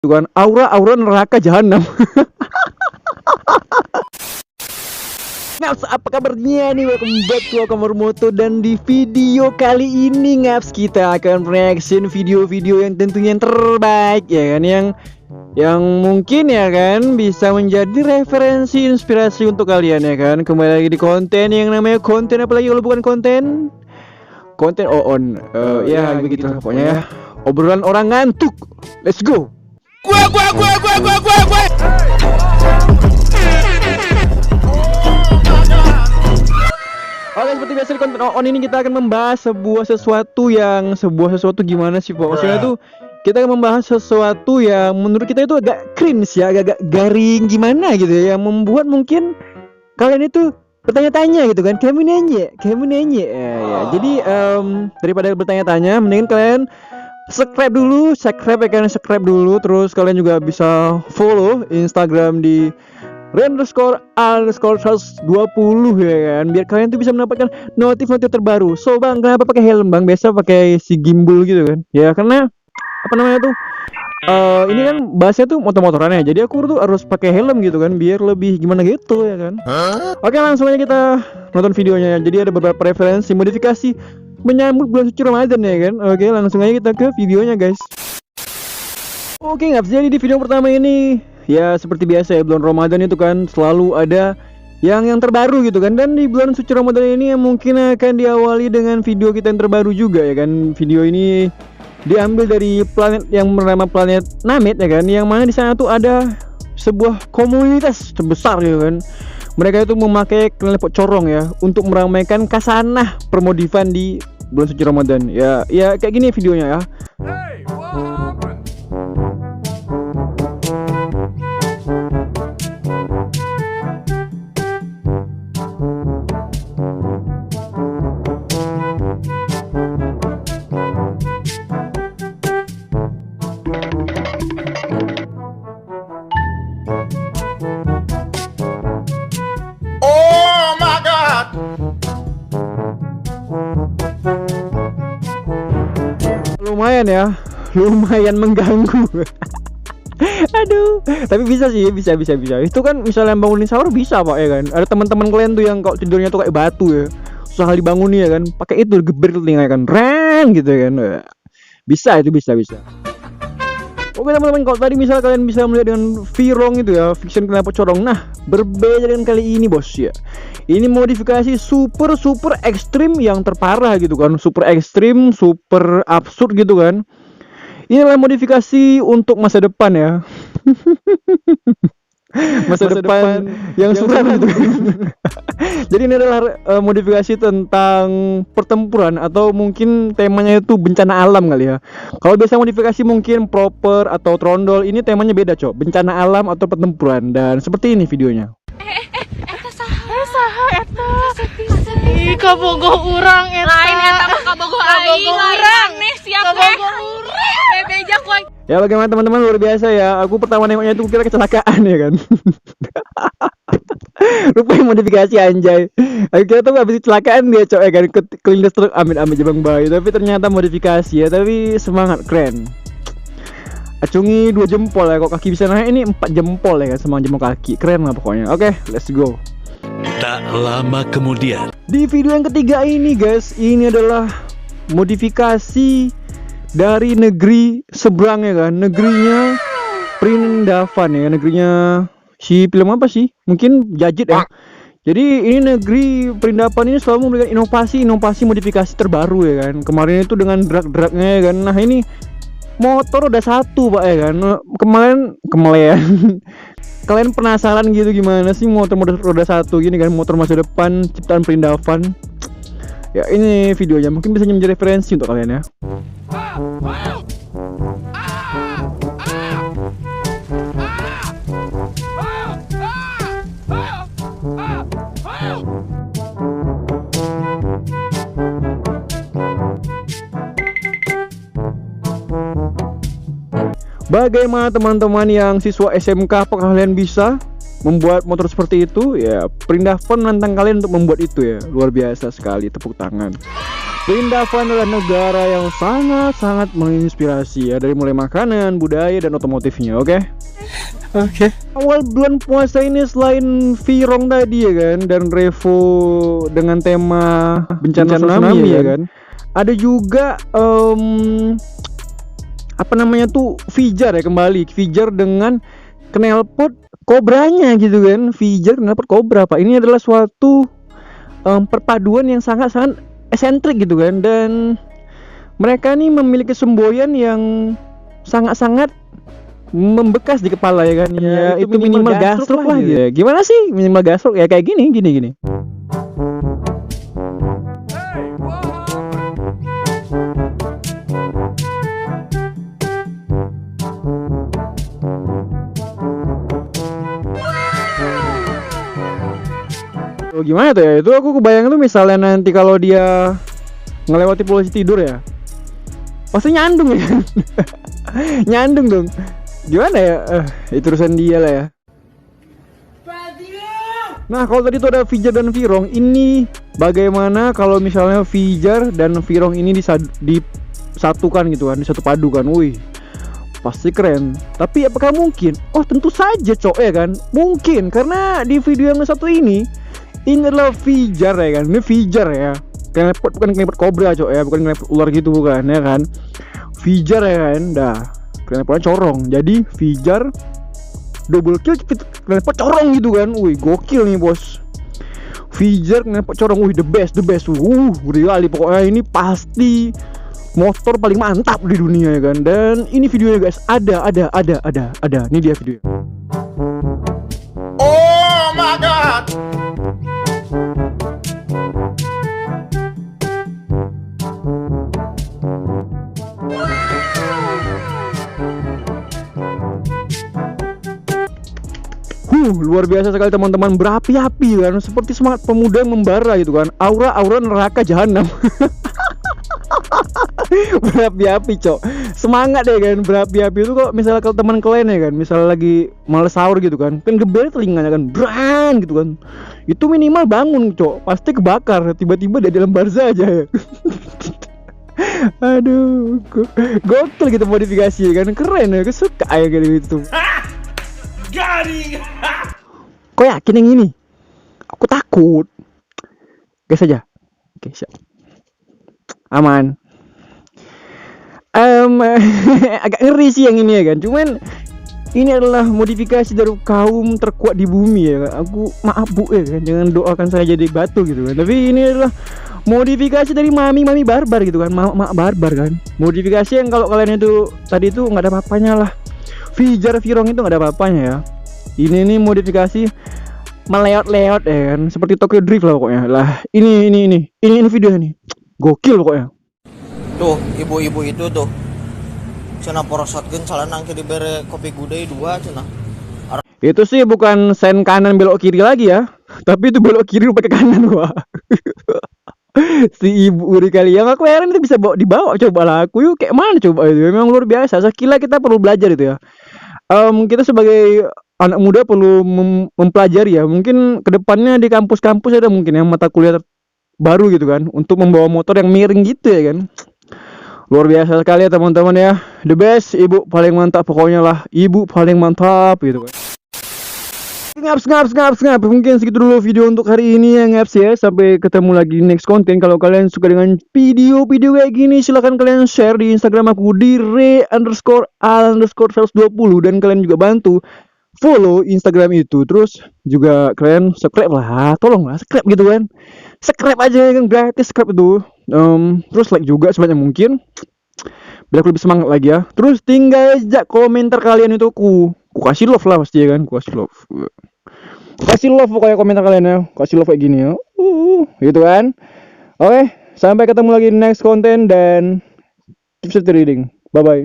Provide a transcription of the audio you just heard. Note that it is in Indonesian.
Itu kan aura neraka jahanam. Ngaps, apa kabarnya nih? Welcome back to Kamar Moto. Dan di video kali ini Ngaps, kita akan reaction video-video yang tentunya yang terbaik ya kan, yang mungkin ya kan bisa menjadi referensi inspirasi untuk kalian ya kan. Kembali lagi di konten yang namanya konten, apalagi kalau bukan konten on ya begitu pokoknya ya. Obrolan orang ngantuk. Let's go. Gua. Oke, seperti biasa di konten on ini kita akan membahas sebuah sesuatu gimana sih pokoknya tuh kita akan membahas sesuatu yang menurut kita itu agak cringe ya, agak garing gimana gitu ya, yang membuat mungkin kalian itu bertanya-tanya gitu kan, kamu nanya ya. Jadi daripada bertanya-tanya mendingan kalian subscribe dulu, terus kalian juga bisa follow Instagram di __120 ya kan, biar kalian tuh bisa mendapatkan notif terbaru. So bang, kenapa pakai helm bang? Biasa pakai si gimbal gitu kan ya, karena apa namanya tuh ini kan bahasnya tuh motor-motoran ya, jadi aku tuh harus pakai helm gitu kan, biar lebih gimana gitu ya kan. Oke, langsung aja kita nonton videonya ya. Jadi ada beberapa referensi modifikasi menyambut bulan suci Ramadan ya kan. Oke, langsung aja kita ke videonya guys. Oke, nggak jadi di video pertama ini ya seperti biasa ya, bulan Ramadan itu kan selalu ada yang terbaru gitu kan. Dan di bulan suci Ramadan ini yang mungkin akan diawali dengan video kita yang terbaru juga ya kan. Video ini diambil dari planet yang bernama planet Namek ya kan, yang mana di sana tuh ada sebuah komunitas terbesar gitu kan. Mereka itu memakai knalpot corong ya untuk meramaikan kasanah permodifan di bulan suci Ramadan. Ya kayak gini videonya ya. Lumayan mengganggu. Aduh, tapi bisa sih, bisa. Itu kan misalnya bangunin sahur bisa pak ya kan. Ada teman-teman kalian tuh yang kalau tidurnya tuh kayak batu ya, susah dibangunin ya kan, pakai itu geber telinga ya kan, ren gitu ya kan. Bisa. Oke teman-teman, kalau tadi misal kalian bisa melihat dengan Virong itu ya, Fiction knalpot corong. Nah, berbeda dengan kali ini bos ya. Ini modifikasi super ekstrim yang terparah gitu kan, super ekstrim, super absurd gitu kan. Ini adalah modifikasi untuk masa depan ya. masa depan yang suram gitu kan. Jadi ini adalah modifikasi tentang pertempuran, atau mungkin temanya itu bencana alam kali ya. Kalau biasa modifikasi mungkin proper atau trondol, ini temanya beda cok, bencana alam atau pertempuran. Dan seperti ini videonya. Ih, kabogoh urang eta. Lain eta mah kabogoh aing, urang nih siap teh. Bebejak we. Ya bagaimana teman-teman, luar biasa ya. Aku pertama nengoknya itu kira kecelakaan ya kan. Rupanya modifikasi anjay. Aku kira tuh habis kecelakaan dia cok ya kan, kelindes truk amit jebang bayi. Tapi ternyata modifikasi ya, tapi semangat, keren. Acungi 2 jempol ya, kok kaki bisa naik, ini 4 jempol ya kan, semangat jempol kaki. Keren lah pokoknya. Oke, let's go. Tak lama kemudian, di video yang ketiga ini guys, ini adalah modifikasi dari negeri seberang ya kan, negerinya Prindavan ya, negerinya si film apa sih, mungkin Jajit ya. Jadi ini negeri Prindavan ini selalu memberikan inovasi modifikasi terbaru ya kan. Kemarin itu dengan drag-dragnya ya kan. Nah ini motor roda 1 pak ya kan, kemarin kalian penasaran gitu gimana sih motor roda 1 gini kan, motor masa depan ciptaan Prindavan ya. Ini videonya mungkin bisa menjadi referensi untuk kalian ya. Bagaimana teman-teman yang siswa SMK, apakah kalian bisa membuat motor seperti itu? Ya, Prindavan menantang kalian untuk membuat itu ya. Luar biasa sekali, tepuk tangan. Vindafone adalah negara yang sangat-sangat menginspirasi ya, dari mulai makanan, budaya, dan otomotifnya, oke? Oke. Awal bulan puasa ini selain Virong tadi ya kan, dan Revo dengan tema bencana tsunami ya kan, ada juga apa namanya tuh, Fijar ya, kembali Fijar dengan knalpot kobranya gitu kan. Fijar knalpot kobra, Pak. Ini adalah suatu perpaduan yang sangat-sangat esentrik gitu kan, dan mereka nih memiliki semboyan yang sangat-sangat membekas di kepala ya kan. Ya, itu minimal gasruk lah gitu. Gimana sih minimal gasruk ya, kayak gini. Gimana tuh ya, itu aku kebayang tuh misalnya nanti kalau dia ngelewati polisi tidur ya, pasti nyandung ya. Nyandung dong. Gimana ya, itu urusan dia lah ya. Nah, kalau tadi tuh ada Fijar dan Virong, ini bagaimana kalau misalnya Fijar dan Virong ini disatukan gitu kan, disatu padukan. Wih, pasti keren. Tapi apakah mungkin? Oh, tentu saja cok ya kan. Mungkin, karena di video yang satu ini adalah Fijar ya kan. Ini Fijar ya, knalpot, bukan knalpot kobra cok ya, bukan knalpot ular gitu, bukan ya kan. Fijar ya kan, dah knalpotnya corong. Jadi Fijar double kill, knalpot corong gitu kan. Wih, gokil nih bos. Fijar knalpot corong, wih, the best. Kali pokoknya ini pasti motor paling mantap di dunia ya kan. Dan ini videonya guys, ada. Ini dia video. Oh my god. Luar biasa sekali teman-teman, berapi-api kan, seperti semangat pemuda yang membara gitu kan, aura neraka jahanam. Berapi-api cok, semangat deh kan, berapi-api itu kok. Misalnya kalau teman kalian ya kan, misalnya lagi males sahur gitu kan geber telinganya kan, brang gitu kan, itu minimal bangun cok, pasti kebakar, tiba-tiba dia dalam barzah aja ya. Aduh, gokil gitu modifikasi kan, keren ya, kesuka ya gitu. Garing. Kok yakin yang ini? Aku takut. Gas aja. Oke, siap. Aman. Agak ngeri sih yang ini ya kan. Cuman ini adalah modifikasi dari kaum terkuat di bumi ya kan. Aku maaf bu ya kan, jangan doakan saya jadi batu gitu kan. Tapi ini adalah modifikasi dari mami barbar gitu kan. Mak barbar kan. Modifikasi yang kalau kalian itu tadi itu nggak ada apa-apanya lah. Fijar Virong itu nggak ada apa-apanya ya. Ini nih modifikasi meleot-leot ya kan, seperti Tokyo Drift lah pokoknya. Lah, ini videonya nih. Gokil pokoknya. Tuh, ibu-ibu itu tuh. Cenah porosotkeun calana ke dibere kopi gudai 2 cenah. Itu sih bukan sen kanan belok kiri lagi ya. Tapi itu belok kiri pakai kanan gua. Si ibu uri kali yang aku heran itu bisa dibawa, coba lah aku yuk kayak mana coba itu. Memang luar biasa. Sekila kita perlu belajar itu ya. Kita sebagai anak muda perlu mempelajari ya. Mungkin kedepannya di kampus-kampus ada mungkin yang mata kuliah baru gitu kan, untuk membawa motor yang miring gitu ya kan. Luar biasa sekali ya teman-teman ya. The best, ibu paling mantap pokoknya lah. Ibu paling mantap gitu kan. Ngaps. Mungkin segitu dulu video untuk hari ini ya ngaps ya. Sampai ketemu lagi di next konten. Kalau kalian suka dengan video-video kayak gini, silahkan kalian share di Instagram aku di re_al_120, dan kalian juga bantu follow Instagram itu. Terus juga kalian subscribe lah, tolong lah subscribe gitu kan. Subscribe aja kan, gratis subscribe itu. Terus like juga sebanyak mungkin biar aku lebih semangat lagi ya. Terus tinggal aja komentar kalian itu ku kasih love lah pasti ya kan, ku kasih love pokoknya komentar kalian ya, kasih love kayak gini ya, gitu kan. Oke, sampai ketemu lagi di next konten dan keep reading, bye bye.